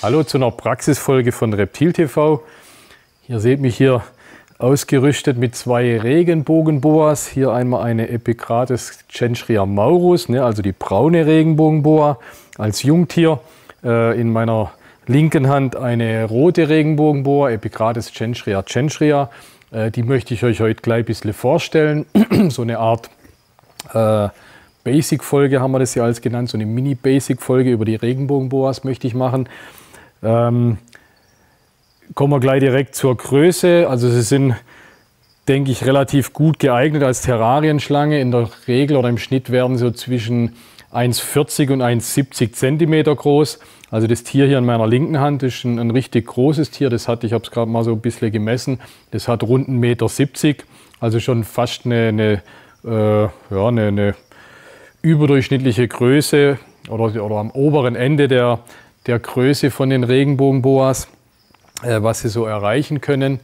Hallo zu einer Praxisfolge von Reptil TV. Ihr seht mich hier ausgerüstet mit zwei Regenbogenboas. Hier einmal eine Epicrates Tschenschria maurus, also die braune Regenbogenboa als Jungtier. In meiner linken Hand eine rote Regenbogenboa, Epicrates Tschenschria tschenschria. Die möchte ich euch heute gleich ein bisschen vorstellen. So eine Art Basic-Folge haben wir das ja als genannt, so eine Mini-Basic-Folge über die Regenbogenboas möchte ich machen. Kommen wir gleich direkt zur Größe. Also sie sind, denke ich, relativ gut geeignet als Terrarienschlange. In der Regel oder im Schnitt werden sie so zwischen 1,40 und 1,70 cm groß. Also das Tier hier in meiner linken Hand ist ein richtig großes Tier. Das hat, ich habe es gerade mal so ein bisschen gemessen, das hat rund 1,70 m. Also schon fast eine überdurchschnittliche Größe oder am oberen Ende der Größe von den Regenbogenboas, was sie so erreichen können.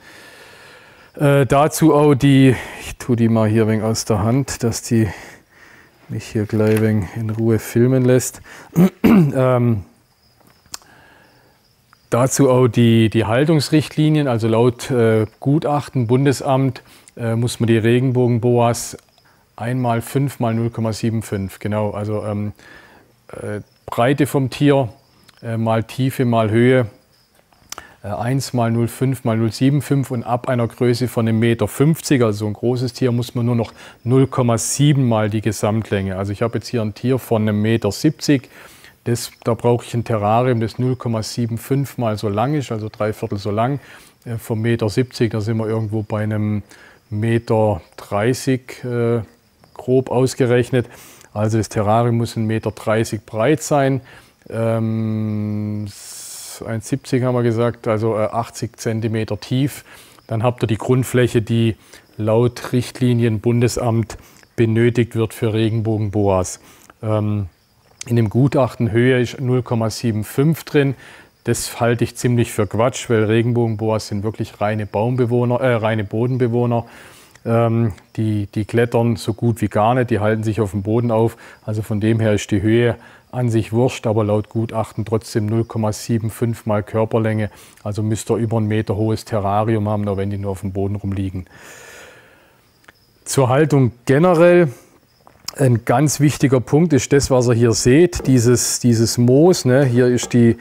Dazu auch ich tue die mal hier ein wenig aus der Hand, dass die mich hier gleich ein wenig in Ruhe filmen lässt. Dazu auch die Haltungsrichtlinien, also laut Gutachten Bundesamt muss man die Regenbogenboas 1x5 x 0,75, genau, also Breite vom Tier mal Tiefe mal Höhe 1 x 0,5 x 0,75 und ab einer Größe von 1,50 m, also so ein großes Tier, muss man nur noch 0,7 mal die Gesamtlänge. Also ich habe jetzt hier ein Tier von 1,70 m, da brauche ich ein Terrarium, das 0,75 mal so lang ist, also 3/4 so lang. Vom 1,70 m, da sind wir irgendwo bei einem 1,30 m grob ausgerechnet. Also das Terrarium muss 1,30 m breit sein. 1,70 haben wir gesagt, also 80 cm tief. Dann habt ihr die Grundfläche, die laut Richtlinien Bundesamt benötigt wird für Regenbogenboas. In dem Gutachten Höhe ist 0,75 drin. Das halte ich ziemlich für Quatsch, weil Regenbogenboas sind wirklich reine Bodenbewohner. Die klettern so gut wie gar nicht, die halten sich auf dem Boden auf. Also von dem her ist die Höhe an sich wurscht, aber laut Gutachten trotzdem 0,75 mal Körperlänge. Also müsst ihr über 1 Meter hohes Terrarium haben, auch wenn die nur auf dem Boden rumliegen. Zur Haltung generell. Ein ganz wichtiger Punkt ist das, was ihr hier seht, dieses Moos. Hier ist die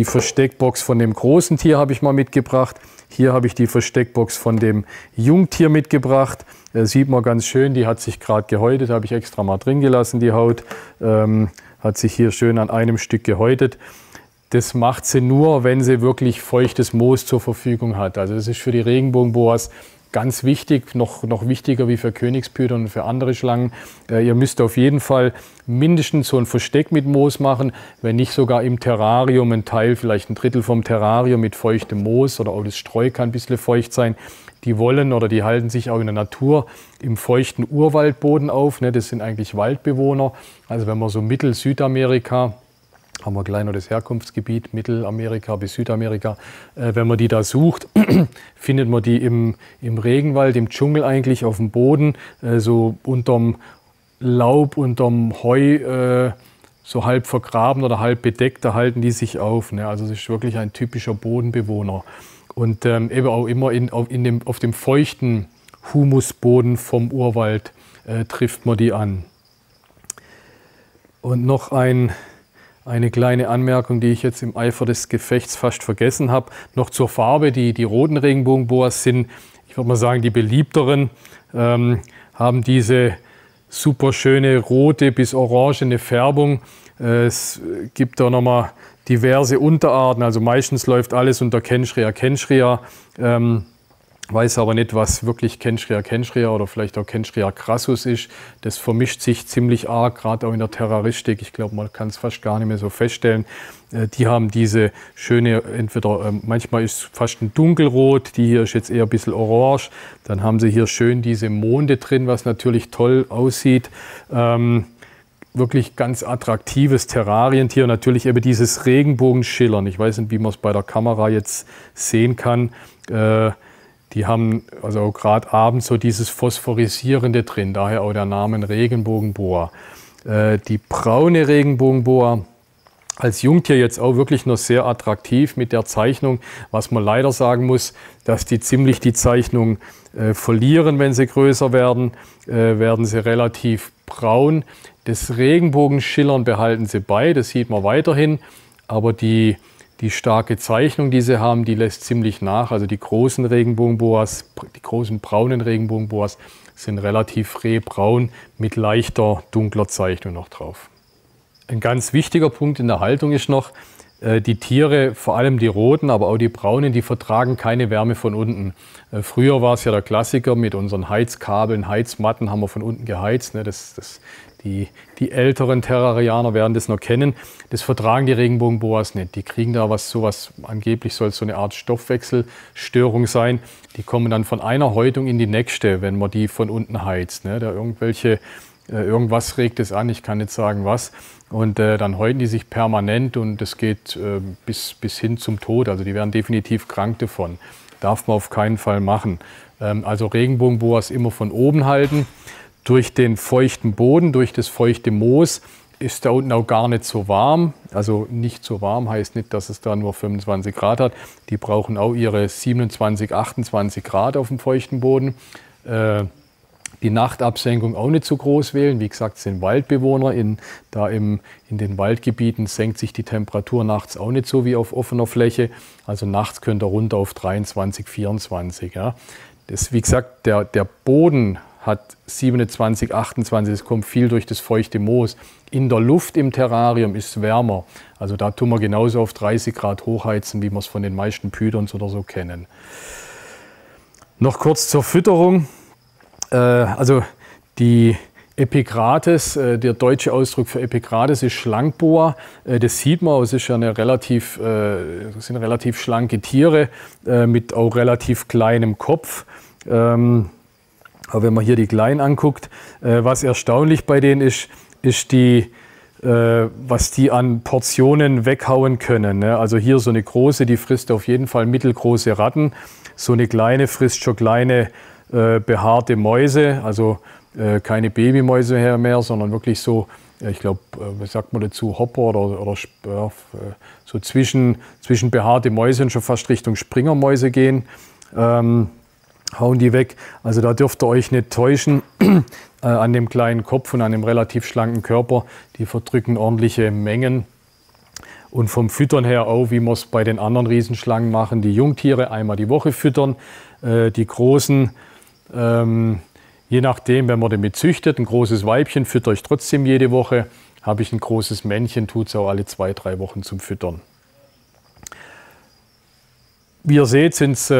Versteckbox von dem großen Tier, habe ich mal mitgebracht. Hier habe ich die Versteckbox von dem Jungtier mitgebracht. Sieht man ganz schön, die hat sich gerade gehäutet, habe ich extra mal drin gelassen, die Haut. Hat sich hier schön an einem Stück gehäutet. Das macht sie nur, wenn sie wirklich feuchtes Moos zur Verfügung hat. Also das ist für die Regenbogenboas ganz wichtig, noch wichtiger wie für Königspython und für andere Schlangen. Ihr müsst auf jeden Fall mindestens so ein Versteck mit Moos machen, wenn nicht sogar im Terrarium ein Teil, vielleicht 1/3 vom Terrarium mit feuchtem Moos oder auch das Streu kann ein bisschen feucht sein. Die wollen oder die halten sich auch in der Natur im feuchten Urwaldboden auf. Das sind eigentlich Waldbewohner. Also wenn man so Mittel-Südamerika, haben wir gleich noch das Herkunftsgebiet, Mittelamerika bis Südamerika. Wenn man die da sucht, findet man die im Regenwald, im Dschungel eigentlich auf dem Boden, so unterm Laub, unterm Heu, so halb vergraben oder halb bedeckt, da halten die sich auf. Also das ist wirklich ein typischer Bodenbewohner. Und eben auch immer auf dem feuchten Humusboden vom Urwald trifft man die an. Und noch eine kleine Anmerkung, die ich jetzt im Eifer des Gefechts fast vergessen habe. Noch zur Farbe. Die roten Regenbogenboas sind, ich würde mal sagen, die beliebteren, haben diese super schöne rote bis orangene Färbung. Es gibt da nochmal diverse Unterarten, also meistens läuft alles unter Tschenschria tschenschria. Weiß aber nicht, was wirklich Tschenschria tschenschria oder vielleicht auch Tschenschria crassus ist. Das vermischt sich ziemlich arg, gerade auch in der Terroristik. Ich glaube, man kann es fast gar nicht mehr so feststellen. Die haben diese schöne, manchmal ist es fast ein dunkelrot, die hier ist jetzt eher ein bisschen orange. Dann haben sie hier schön diese Monde drin, was natürlich toll aussieht. Wirklich ganz attraktives Terrarientier. Natürlich eben dieses Regenbogenschillern. Ich weiß nicht, wie man es bei der Kamera jetzt sehen kann. Die haben also auch gerade abends so dieses Phosphorisierende drin, daher auch der Name Regenbogenboa. Die braune Regenbogenboa als Jungtier jetzt auch wirklich noch sehr attraktiv mit der Zeichnung. Was man leider sagen muss, dass die ziemlich die Zeichnung verlieren, wenn sie größer werden, werden sie relativ braun. Das Regenbogenschillern behalten sie bei, das sieht man weiterhin, aber die starke Zeichnung, die sie haben, die lässt ziemlich nach. Also die großen Regenbogenboas, die großen braunen Regenbogenboas sind relativ rehbraun mit leichter dunkler Zeichnung noch drauf. Ein ganz wichtiger Punkt in der Haltung ist noch, die Tiere, vor allem die roten, aber auch die braunen, die vertragen keine Wärme von unten. Früher war es ja der Klassiker, mit unseren Heizkabeln, Heizmatten haben wir von unten geheizt. Die älteren Terrarianer werden das noch kennen. Das vertragen die Regenbogenboas nicht. Die kriegen da sowas, angeblich soll es so eine Art Stoffwechselstörung sein. Die kommen dann von einer Häutung in die nächste, wenn man die von unten heizt. Irgendwas regt es an, ich kann nicht sagen was. Und dann häuten die sich permanent und das geht bis hin zum Tod. Also die werden definitiv krank davon. Darf man auf keinen Fall machen. Also Regenbogenboas immer von oben halten. Durch den feuchten Boden, durch das feuchte Moos ist da unten auch gar nicht so warm. Also nicht so warm heißt nicht, dass es da nur 25 Grad hat. Die brauchen auch ihre 27, 28 Grad auf dem feuchten Boden. Die Nachtabsenkung auch nicht zu groß wählen. Wie gesagt, sind Waldbewohner. In den Waldgebieten senkt sich die Temperatur nachts auch nicht so wie auf offener Fläche. Also nachts könnt ihr runter auf 23, 24. Ja. Wie gesagt, der Boden hat 27, 28, es kommt viel durch das feuchte Moos. In der Luft im Terrarium ist es wärmer. Also da tun wir genauso auf 30 Grad hochheizen, wie wir es von den meisten Pythons oder so kennen. Noch kurz zur Fütterung. Also die Epikrates, der deutsche Ausdruck für Epikrates ist Schlankboa. Das sieht man, es ist ja das sind relativ schlanke Tiere mit auch relativ kleinem Kopf. Aber wenn man hier die Kleinen anguckt, was erstaunlich bei denen ist was die an Portionen weghauen können. Ne? Also hier so eine große, die frisst auf jeden Fall mittelgroße Ratten. So eine kleine frisst schon kleine behaarte Mäuse, also keine Babymäuse mehr, sondern wirklich so, ich glaube, wie sagt man dazu, Hopper oder so zwischen behaarte Mäuse und schon fast Richtung Springermäuse gehen. Hauen die weg. Also da dürft ihr euch nicht täuschen an dem kleinen Kopf und an dem relativ schlanken Körper. Die verdrücken ordentliche Mengen. Und vom Füttern her auch, wie wir es bei den anderen Riesenschlangen machen, die Jungtiere einmal die Woche füttern. Die großen, je nachdem, wenn man damit züchtet, ein großes Weibchen fütter ich trotzdem jede Woche. Habe ich ein großes Männchen, tut es auch alle 2, 3 Wochen zum Füttern. Wie ihr seht, sind es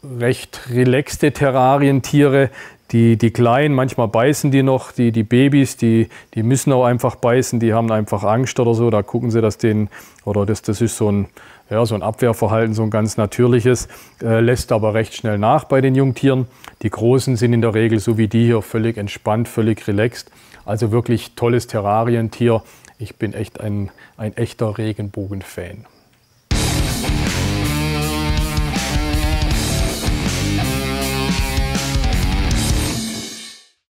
recht relaxte Terrarientiere. Die Kleinen, manchmal beißen die noch, die Babys, die müssen auch einfach beißen, die haben einfach Angst oder so. Da gucken sie, das ist so ein Abwehrverhalten, so ein ganz natürliches, lässt aber recht schnell nach bei den Jungtieren. Die Großen sind in der Regel so wie die hier völlig entspannt, völlig relaxed. Also wirklich tolles Terrarientier. Ich bin echt ein echter Regenbogen-Fan.